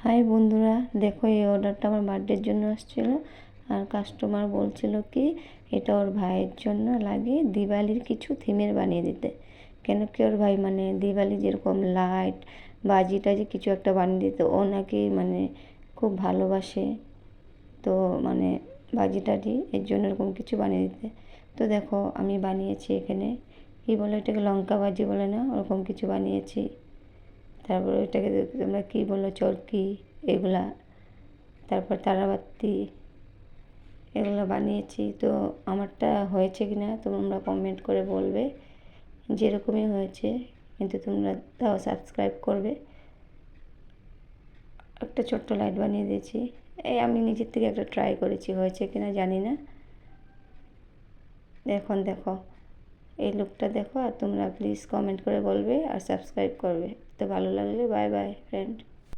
High বন্ধুরা, দেখো এই অর্ডারটা আমার বার্থডের জন্য আসছিল। আর কাস্টমার বলছিল কি এটা ওর ভাইয়ের জন্য লাগে দিওয়ালির কিছু থিমের বানিয়ে দিতে। কেন কি ওর ভাই মানে দিওয়ালি যেরকম লাইট বাজি টাজি কিছু একটা বানিয়ে দিতে ও নাকি মানে খুব ভালোবাসে। তো মানে বাজি টাজি এর জন্য এরকম কিছু বানিয়ে দিতে। তো দেখো আমি বানিয়েছি এখানে কী বলে এটাকে লঙ্কা বাজি বলে না, ওরকম কিছু বানিয়েছি। তারপর ওইটাকে তোমরা কী বলো, চরকি, এগুলা, তারপর তারাবাতি, এগুলো বানিয়েছি। তো আমারটা হয়েছে কি না তোমরা কমেন্ট করে বলবে। যেরকমই হয়েছে কিন্তু তোমরা তাও সাবস্ক্রাইব করবে। একটা ছোট্ট লাইট বানিয়ে দিয়েছি, এই আমি নিজের থেকে একটা ট্রাই করেছি, হয়েছে কি না জানি না। এখন দেখো এই লুকটা দেখো, আর তোমরা প্লিজ কমেন্ট করে বলবে আর সাবস্ক্রাইব করবে। তো ভালো লাগলে বাই বাই ফ্রেন্ড।